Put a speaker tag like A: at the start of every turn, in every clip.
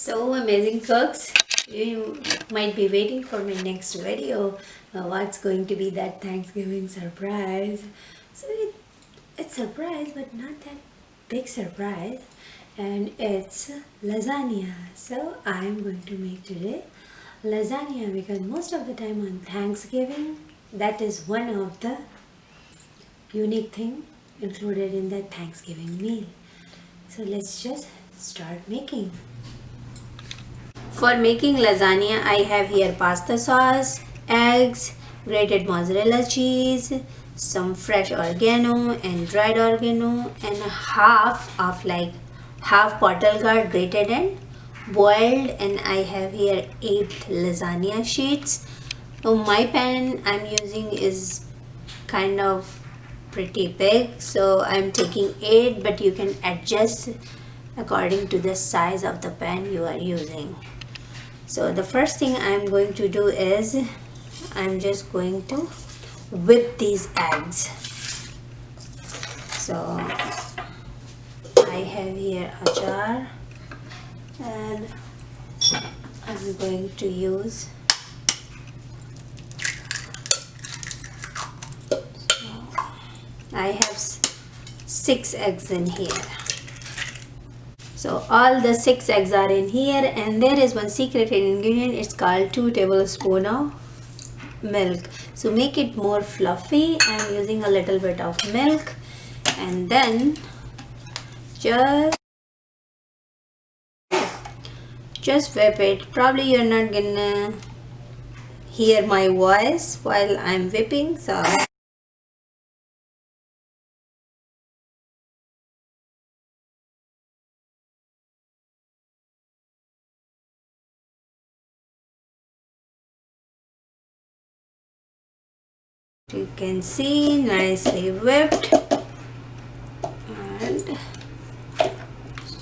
A: So amazing cooks, you might be waiting for my next video. What's going to be that Thanksgiving surprise? So it's surprise, but not that big surprise, and it's lasagna. So I'm going to make today lasagna because most of the time on Thanksgiving, that is one of the unique thing included in that Thanksgiving meal. So let's just start making. For making lasagna, I have here pasta sauce, eggs, grated mozzarella cheese, some fresh oregano and dried oregano, and half bottle gourd grated and boiled. And I have here 8 lasagna sheets. So my pan I'm using is kind of pretty big, so I'm taking 8, but you can adjust according to the size of the pan you are using. So the first thing I'm going to do is I'm just going to whip these eggs. So I have here a jar and I'm going to use I have 6 eggs in here. So all the 6 eggs are in here, and there is one secret ingredient. It's called 2 tablespoons of milk. So make it more fluffy. I'm using a little bit of milk, and then just whip it. Probably you're not gonna hear my voice while I'm whipping, so you can see nicely whipped. And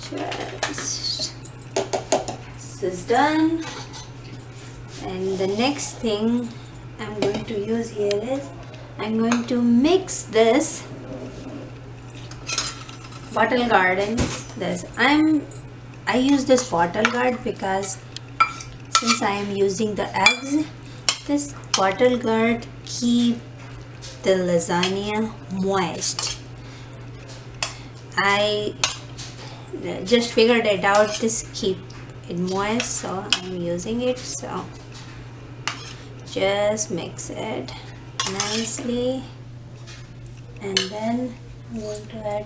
A: just this is done. And the next thing I'm going to use here is I'm going to mix this bottle gourd in this. I use this bottle gourd because since I am using the eggs, this bottle gourd keep the lasagna moist. I just figured it out, this keep it moist, so I'm using it. So just mix it nicely, and then I'm going to add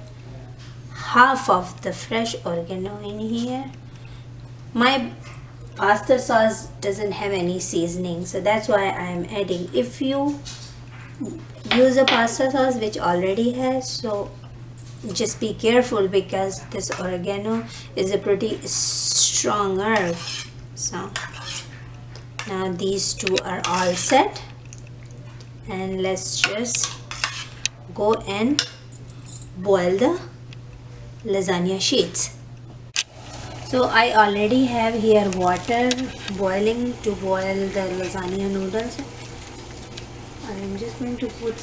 A: half of the fresh oregano in here. My pasta sauce doesn't have any seasoning, so that's why I'm adding. If you use a pasta sauce which already has, so just be careful because this oregano is a pretty strong herb. So now these two are all set, and let's just go and boil the lasagna sheets. So I already have here water boiling to boil the lasagna noodles. I'm just going to put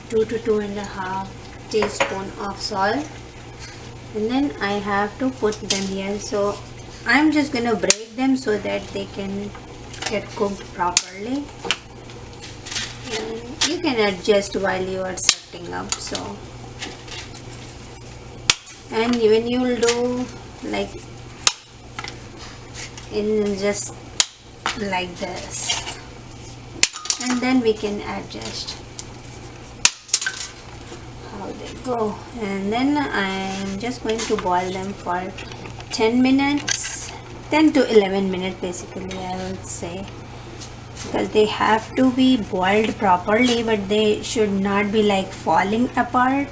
A: 2 to 2.5 teaspoon of salt, and then I have to put them here. So I'm just gonna break them so that they can get cooked properly, and you can adjust while you are setting up. So, and when you will do like in just like this, and then we can adjust how they go. And then I'm just going to boil them for 10 minutes, 10 to 11 minutes basically, I would say, because they have to be boiled properly, but they should not be like falling apart,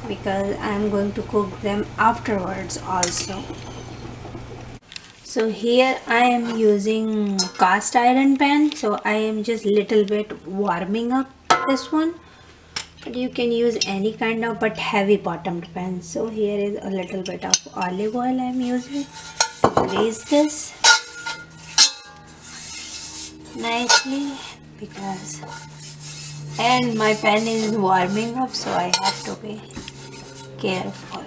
A: because I'm going to cook them afterwards also. So here I am using cast iron pan, so I am just little bit warming up this one, but you can use any kind of but heavy bottomed pan. So here is a little bit of olive oil I am using. Grease this nicely because, and my pan is warming up, so I have to be careful.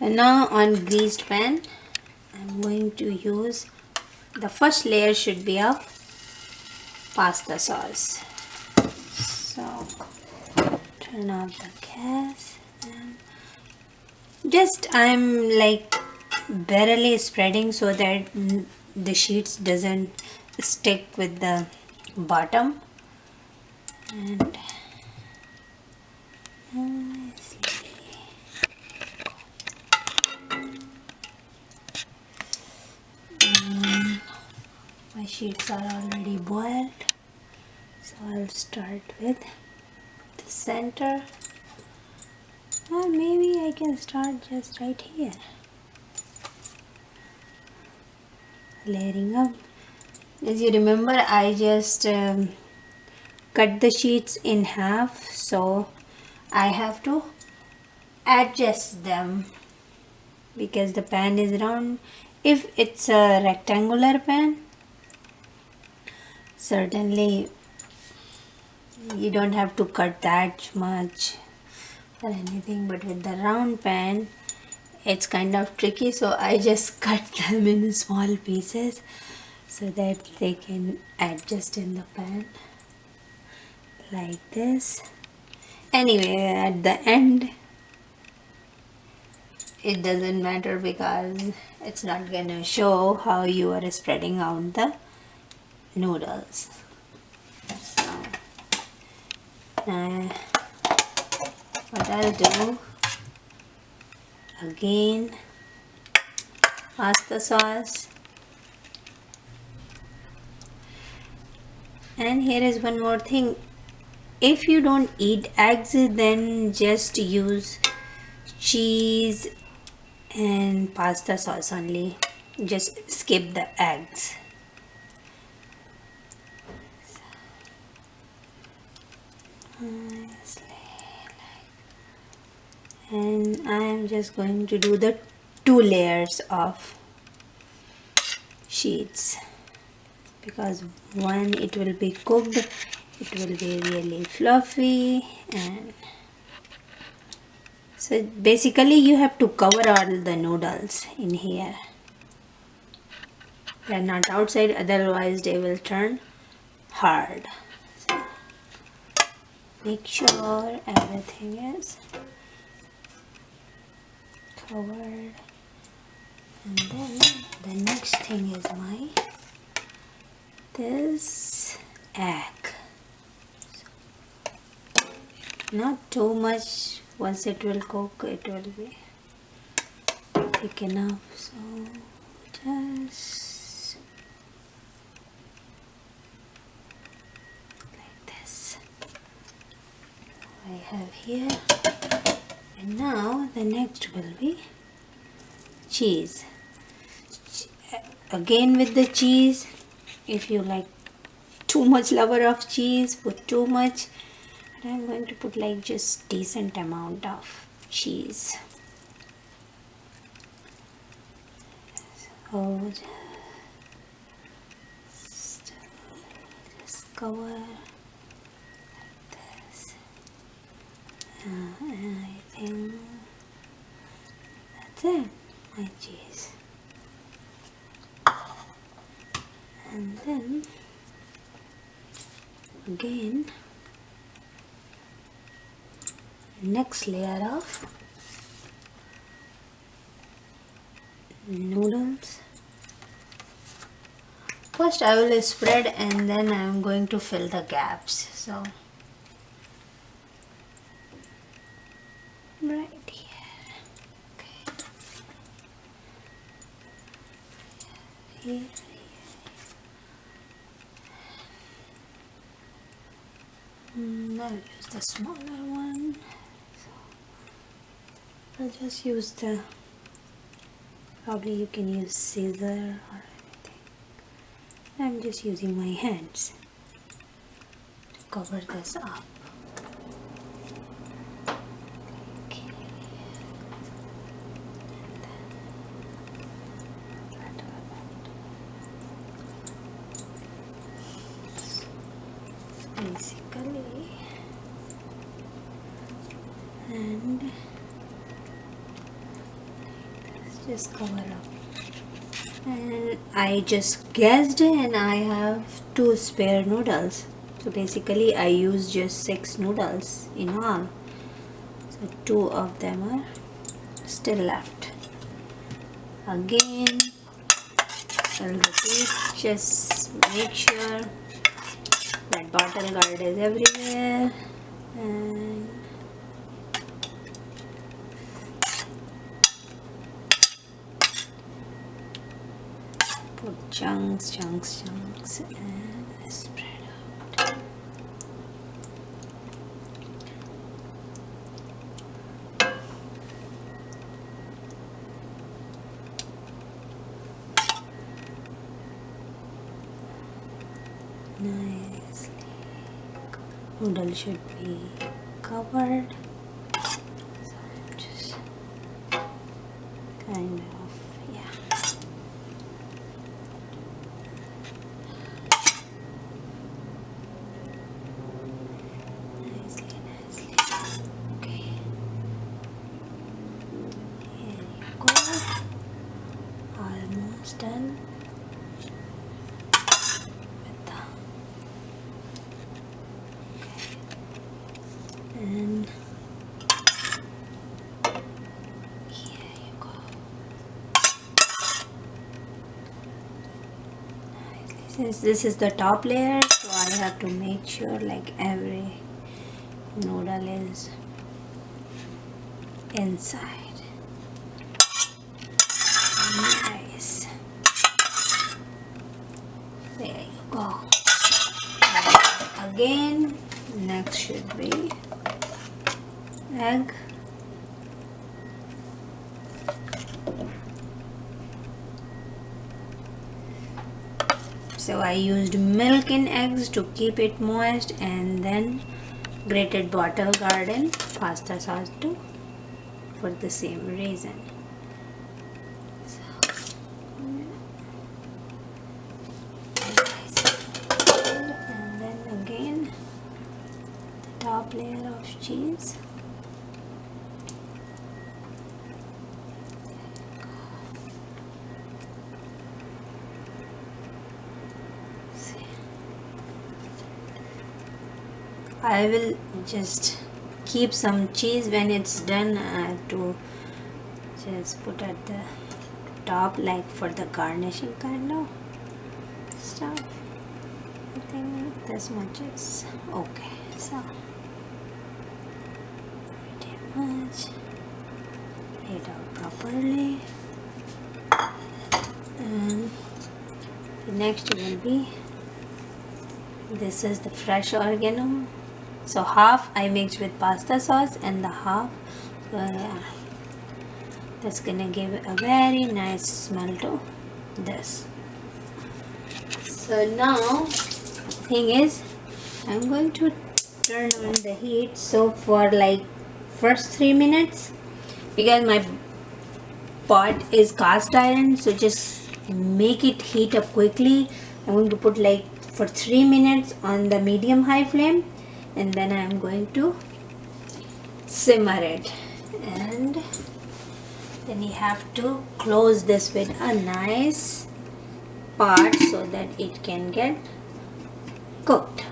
A: And now on greased pan I'm going to use, the first layer should be of pasta sauce. So turn off the gas and just I'm like barely spreading so that the sheets doesn't stick with the bottom, and my sheets are already boiled, so I'll start with the center, or maybe I can start just right here, layering up. As you remember, I just cut the sheets in half, so I have to adjust them because the pan is round. If it's a rectangular pan, certainly you don't have to cut that much or anything, but with the round pan it's kind of tricky, so I just cut them in small pieces so that they can adjust in the pan like this. Anyway, at the end it doesn't matter because it's not gonna show how you are spreading out the noodles. So now what I'll do, again, pasta sauce, and here is one more thing. If you don't eat eggs, then just use cheese and pasta sauce only. Just skip the eggs. And I am just going to do the 2 layers of sheets, because one, it will be cooked, it will be really fluffy, and so basically you have to cover all the noodles in here. They're not outside, otherwise they will turn hard. So make sure everything is covered. And then the next thing is this egg. Not too much. Once it will cook, it will be thick enough. So just like this. I have here. And now the next will be cheese. Again with the cheese, if you like too much lover of cheese, put too much. But I'm going to put like just decent amount of cheese. So just cover like this. And I think that's it, my cheese. And then again, next layer of noodles. First I will spread and then I am going to fill the gaps. So right here, okay, here. I'll use the smaller one. So I'll just use the, probably you can use scissor or anything. I'm just using my hands to cover this up. Okay. Basically, and let's just cover up And I just guessed, and I have 2 spare noodles. So basically I use just 6 noodles in all. So 2 of them are still left. Again, I'll repeat, just make sure that bottle guard is everywhere, and put chunks and spread out. Nicely. Noodle should be covered. So just kind of, yeah. Nicely. Okay. Here you go. Almost done with the. And here you go. Since this is the top layer, so I have to make sure like every noodle is inside. Nice. There you go. And again, next should be egg. So I used milk in eggs to keep it moist, and then grated bottle garden pasta sauce too, for the same reason. And then again the top layer of cheese. I will just keep some cheese when it's done. I have to just put at the top, like for the garnishing kind of stuff. I think this much is okay. So pretty much lay it out properly. And the next will be, this is the fresh oregano. So half I mixed with pasta sauce and the half, that's gonna give a very nice smell to this. So now thing is, I'm going to turn on the heat, so for like first 3 minutes, because my pot is cast iron, so just make it heat up quickly. I'm going to put like for 3 minutes on the medium high flame, and then I'm going to simmer it, and then you have to close this with a nice part so that it can get cooked.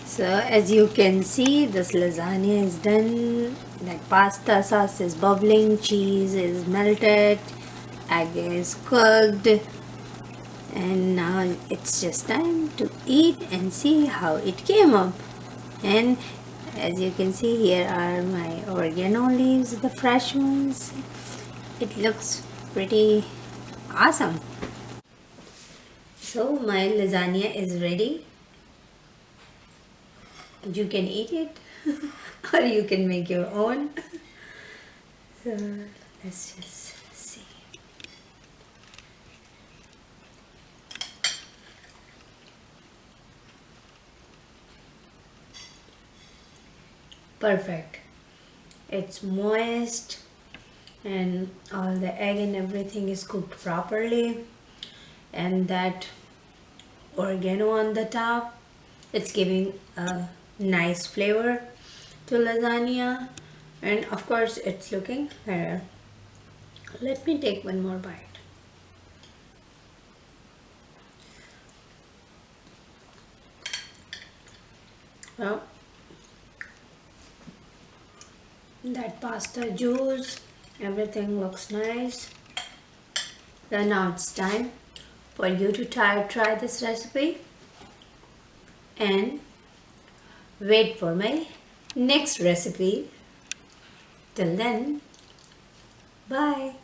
A: So as you can see, this lasagna is done. That pasta sauce is bubbling, cheese is melted, egg is cooked, and now it's just time to eat and see how it came up. And as you can see, here are my oregano leaves, the fresh ones. It looks pretty awesome. So my lasagna is ready. You can eat it or you can make your own. So let's just see. Perfect. It's moist and all the egg and everything is cooked properly, and that oregano on the top, it's giving a nice flavor to lasagna, and of course it's looking better. Let me take one more bite. So that pasta juice, everything looks nice. So now it's time for you to try this recipe and wait for my next recipe. Till then, bye.